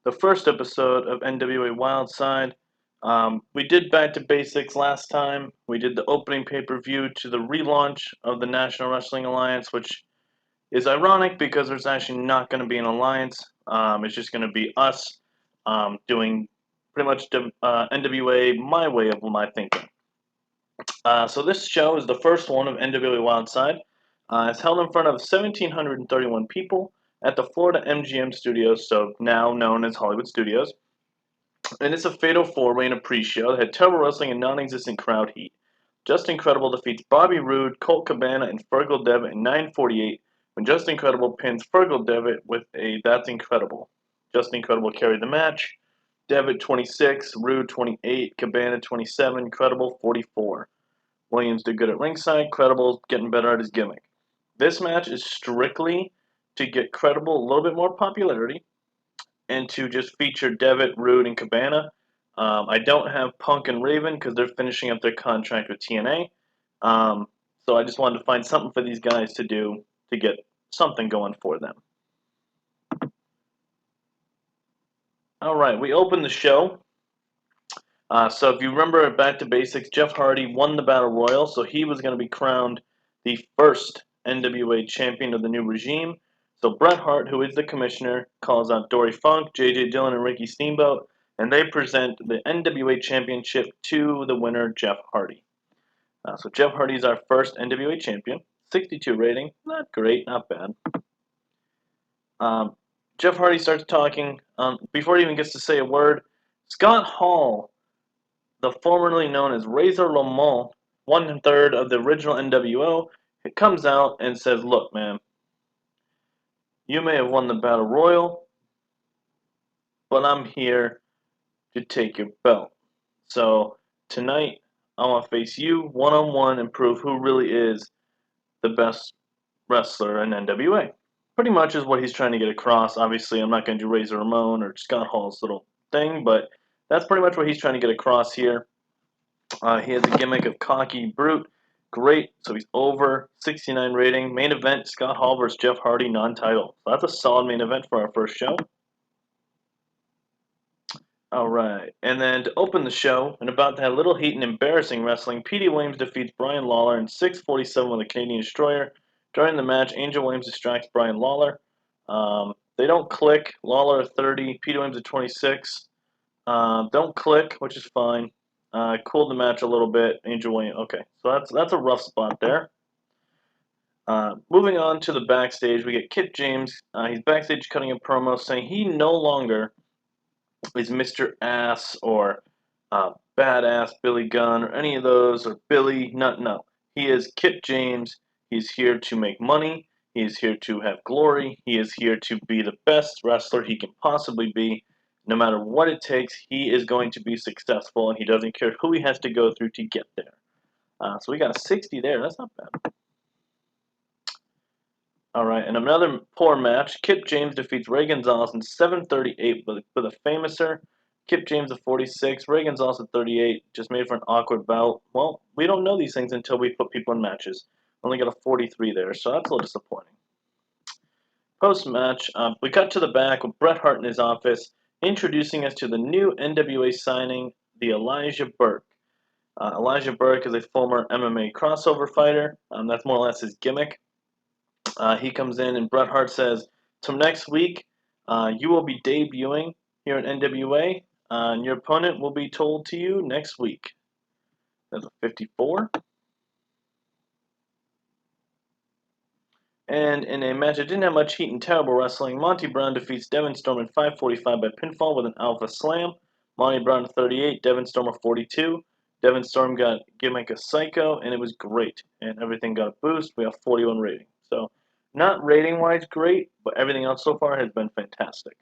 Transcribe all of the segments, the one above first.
the first episode of NWA Wildside. We did Back to Basics last time. We did the opening pay-per-view to the relaunch of the National Wrestling Alliance, which is ironic because there's actually not going to be an alliance. It's just going to be us doing pretty much NWA my way of my thinking. So this show is the first one of NWA Wildside. It's held in front of 1,731 people at the Florida MGM Studios, so now known as Hollywood Studios. And it's a fatal four-way in a pre-show that had terrible wrestling and non-existent crowd heat. Just Incredible defeats Bobby Roode, Colt Cabana, and Fergal Devitt in 9:48 when Just Incredible pins Fergal Devitt with a That's Incredible. Just Incredible carried the match. Devitt 26, Roode 28, Cabana 27, Credible 44. Williams did good at ringside, Credible getting better at his gimmick. This match is strictly to get Credible a little bit more popularity and to just feature Devitt, Roode, and Cabana. I don't have Punk and Raven because they're finishing up their contract with TNA. So I just wanted to find something for these guys to do to get something going for them. All right, we opened the show. So if you remember Back to Basics, Jeff Hardy won the Battle Royal, so he was going to be crowned the first NWA champion of the new regime. So Bret Hart, who is the commissioner, calls out Dory Funk, J.J. Dillon, and Ricky Steamboat, and they present the NWA championship to the winner, Jeff Hardy. So Jeff Hardy is our first NWA champion. 62 rating, not great, not bad. Jeff Hardy starts talking. Before he even gets to say a word, Scott Hall, the formerly known as Razor Ramon, 1/3 of the original NWO, it comes out and says, "Look, man, you may have won the Battle Royal, but I'm here to take your belt. So tonight, I want to face you one-on-one and prove who really is the best wrestler in NWA." Pretty much is what he's trying to get across. Obviously, I'm not going to do Razor Ramon or Scott Hall's little thing, but that's pretty much what he's trying to get across here. He has a gimmick of cocky brute. Great. So he's over 69 rating. Main event, Scott Hall versus Jeff Hardy, non-title. So that's a solid main event for our first show. All right. And then to open the show, and about that little heat and embarrassing wrestling, Petey Williams defeats Brian Lawler in 6:47 with a Canadian Destroyer. During the match, Angel Williams distracts Brian Lawler. They don't click. Lawler at 30, Petey Williams at 26. Don't click, which is fine. Cooled the match a little bit. Angel Williams. Okay, so that's a rough spot there. Moving on to the backstage, we get Kip James. He's backstage cutting a promo saying he no longer is Mr. Ass or Badass Billy Gunn or any of those or Billy. No. He is Kip James. He's here to make money. He is here to have glory. He is here to be the best wrestler he can possibly be. No matter what it takes, he is going to be successful, and he doesn't care who he has to go through to get there. So we got a 60 there. That's not bad. All right, and another poor match. Kip James defeats Ray Gonzalez in 7:38 with a famouser. Kip James at 46, Ray Gonzalez at 38. Just made for an awkward bout. Well, we don't know these things until we put people in matches. Only got a 43 there, so that's a little disappointing. Post-match, we cut to the back with Bret Hart in his office, introducing us to the new NWA signing, the Elijah Burke. Elijah Burke is a former MMA crossover fighter. That's more or less his gimmick. He comes in and Bret Hart says, "So next week, you will be debuting here at NWA, and your opponent will be told to you next week." That's a 54. And in a match that didn't have much heat and terrible wrestling, Monty Brown defeats Devin Storm in 5:45 by pinfall with an Alpha Slam. Monty Brown at 38, Devin Storm at 42. Devin Storm got gimmick a Psycho, and it was great. And everything got a boost. We have 41 rating. So not rating-wise great, but everything else so far has been fantastic.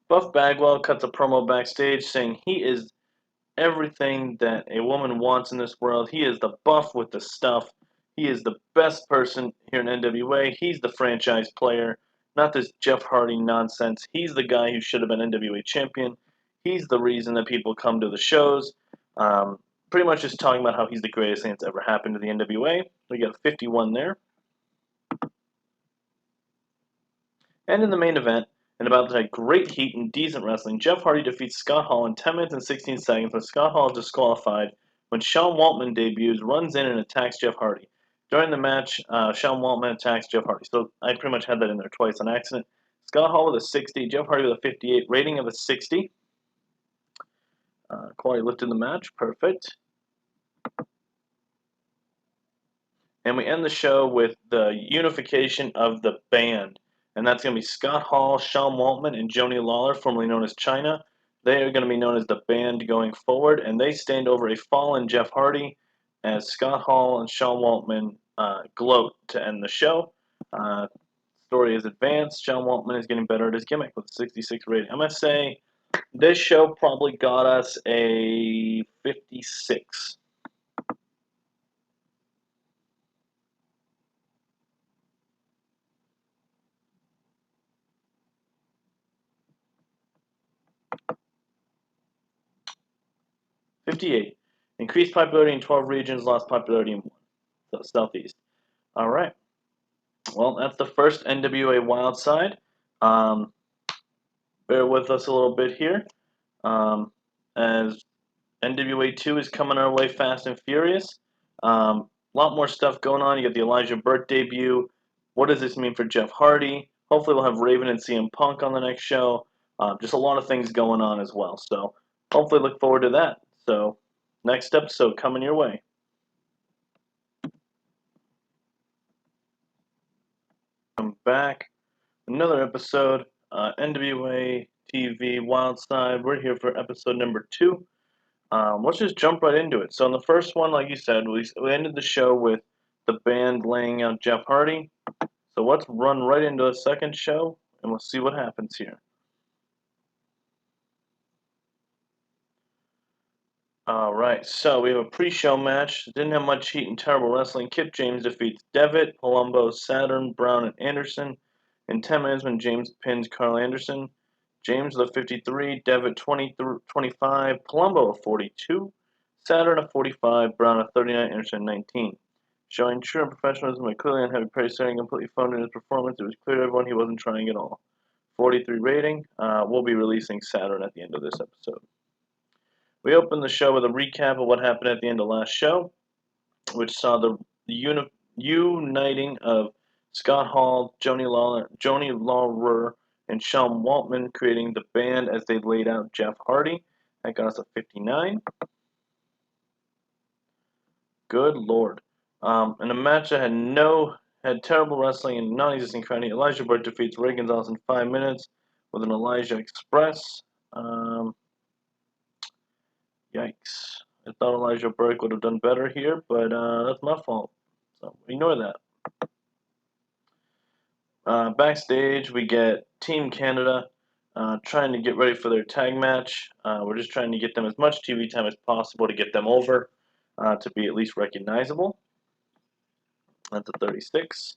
Buff Bagwell cuts a promo backstage saying he is everything that a woman wants in this world. He is the buff with the stuff. He is the best person here in NWA. He's the franchise player, not this Jeff Hardy nonsense. He's the guy who should have been NWA champion. He's the reason that people come to the shows. Pretty much just talking about how he's the greatest thing that's ever happened to the NWA. We got a 51 there. And in the main event, and about to have great heat and decent wrestling, Jeff Hardy defeats Scott Hall in 10 minutes and 16 seconds when Scott Hall is disqualified when Sean Waltman debuts, runs in, and attacks Jeff Hardy. During the match, Sean Waltman attacks Jeff Hardy. So I pretty much had that in there twice on accident. Scott Hall with a 60, Jeff Hardy with a 58, rating of a 60. Quality lifted the match, perfect. And we end the show with the unification of the band. And that's going to be Scott Hall, Sean Waltman, and Joni Lawler, formerly known as Chyna. They are going to be known as the band going forward, and they stand over a fallen Jeff Hardy as Scott Hall and Sean Waltman gloat to end the show. Story is advanced. Sean Waltman is getting better at his gimmick with a 66 rating. I'm going to say this show probably got us a 56. $58. Increased popularity in 12 regions, lost popularity in 1. So Southeast. All right. Well, that's the first NWA Wildside. Bear with us a little bit here, as NWA 2 is coming our way fast and furious. A lot more stuff going on. You got the Elijah Burke debut. What does this mean for Jeff Hardy? Hopefully we'll have Raven and CM Punk on the next show. Just a lot of things going on as well. So hopefully look forward to that. So next episode coming your way. I'm back. Another episode. NWA TV Wildside. We're here for episode number 2. Let's just jump right into it. So in the first one, like you said, we ended the show with the band laying out Jeff Hardy. So let's run right into a second show, and we'll see what happens here. Alright, so we have a pre-show match. Didn't have much heat and terrible wrestling. Kip James defeats Devitt, Palumbo, Saturn, Brown, and Anderson in 10 minutes when James pins Carl Anderson. James with a 53, Devitt 25, Palumbo a 42, Saturn a 45, Brown a 39, Anderson 19. Showing true professionalism and clearly unheavy praise, setting completely phoned in his performance. It was clear to everyone he wasn't trying at all. 43 rating. We'll be releasing Saturn at the end of this episode. We opened the show with a recap of what happened at the end of last show, which saw the uniting of Scott Hall, Joni Lawler, and Sean Waltman, creating the band as they laid out Jeff Hardy. That got us a 59. Good Lord. In a match that had terrible wrestling and non-existent crowd, Elijah Burke defeats Ray Gonzalez in 5 minutes with an Elijah Express. Yikes. I thought Elijah Burke would have done better here, but that's my fault. So ignore that. Backstage, we get Team Canada trying to get ready for their tag match. We're just trying to get them as much TV time as possible to get them over to be at least recognizable. That's a 36.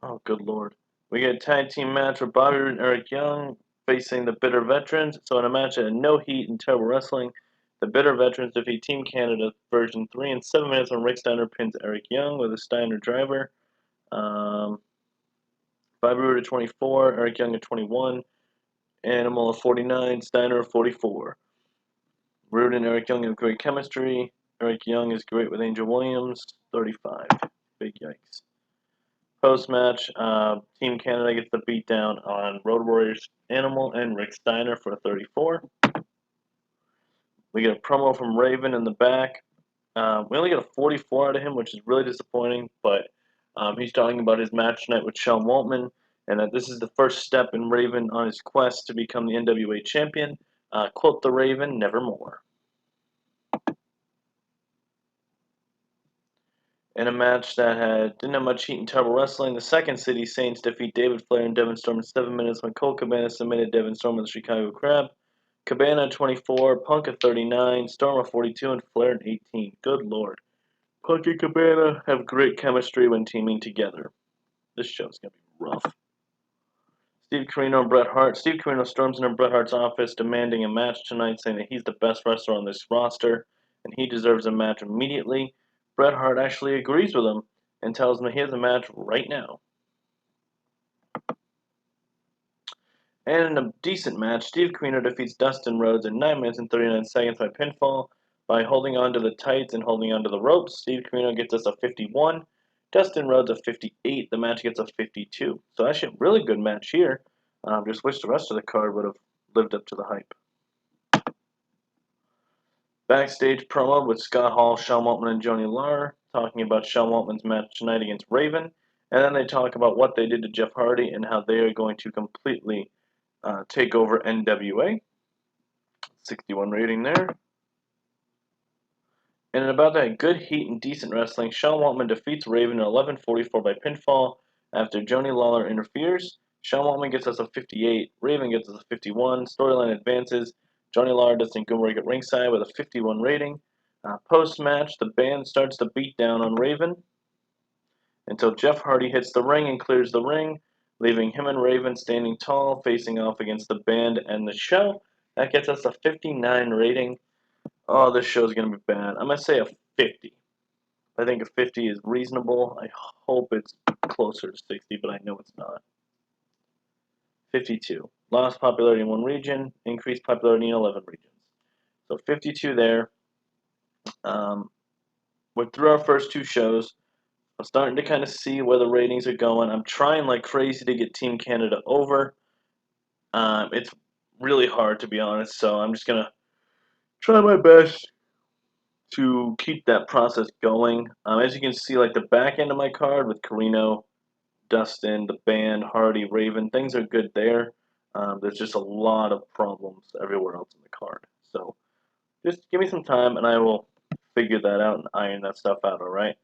Oh, good Lord. We get a tag team match where Bobby Roode and Eric Young facing the Bitter Veterans. So in a match that had no heat and terrible wrestling, the Bitter Veterans defeat Team Canada version 3 in 7 minutes when Rick Steiner pins Eric Young with a Steiner driver. Bobby Roode at 24, Eric Young at 21, Animal at 49, Steiner at 44. Roode and Eric Young have great chemistry. Eric Young is great with Angel Williams, 35. Big yikes. Post-match, Team Canada gets the beatdown on Road Warriors Animal and Rick Steiner for a 34. We get a promo from Raven in the back. We only get a 44 out of him, which is really disappointing, but he's talking about his match tonight with Sean Waltman, and that this is the first step in Raven on his quest to become the NWA champion. Quote the Raven, nevermore. In a match that didn't have much heat and terrible wrestling, the Second City Saints defeat David Flair and Devin Storm in 7 minutes when Colt Cabana submitted Devin Storm with the Chicago Crab. Cabana at 24, Punk at 39, Storm at 42, and Flair at 18. Good Lord. Punk and Cabana have great chemistry when teaming together. This show's going to be rough. Steve Corino and Bret Hart. Steve Corino storms into Bret Hart's office demanding a match tonight, saying that he's the best wrestler on this roster and he deserves a match immediately. Bret Hart actually agrees with him and tells him that he has a match right now. And in a decent match, Steve Corino defeats Dustin Rhodes in 9 minutes and 39 seconds by pinfall by holding on to the tights and holding on to the ropes. Steve Corino gets us a 51. Dustin Rhodes a 58. The match gets a 52. So actually a really good match here. Just wish the rest of the card would have lived up to the hype. Backstage promo with Scott Hall, Sean Waltman, and Johnny Laurer talking about Sean Waltman's match tonight against Raven. And then they talk about what they did to Jeff Hardy and how they are going to completely take over NWA. 61 rating there. And in about that good heat and decent wrestling, Sean Waltman defeats Raven in 11:44 by pinfall after Johnny Lawler interferes. Sean Waltman gets us a 58. Raven gets us a 51. Storyline advances. Johnny Lawler does Gumrick at ringside with a 51 rating. Post-match, the band starts to beat down on Raven until Jeff Hardy hits the ring and clears the ring, leaving him and Raven standing tall, facing off against the band and the show. That gets us a 59 rating. Oh, this show's going to be bad. I'm going to say a 50. I think a 50 is reasonable. I hope it's closer to 60, but I know it's not. 52. Lost popularity in one region, increased popularity in 11 regions. So 52 there. We're through our first two shows. I'm starting to kind of see where the ratings are going. I'm trying like crazy to get Team Canada over. It's really hard, to be honest, so I'm just going to try my best to keep that process going. As you can see, like the back end of my card with Carino, Dustin, the band, Hardy, Raven, things are good there. There's just a lot of problems everywhere else in the card. So just give me some time and I will figure that out and iron that stuff out, alright?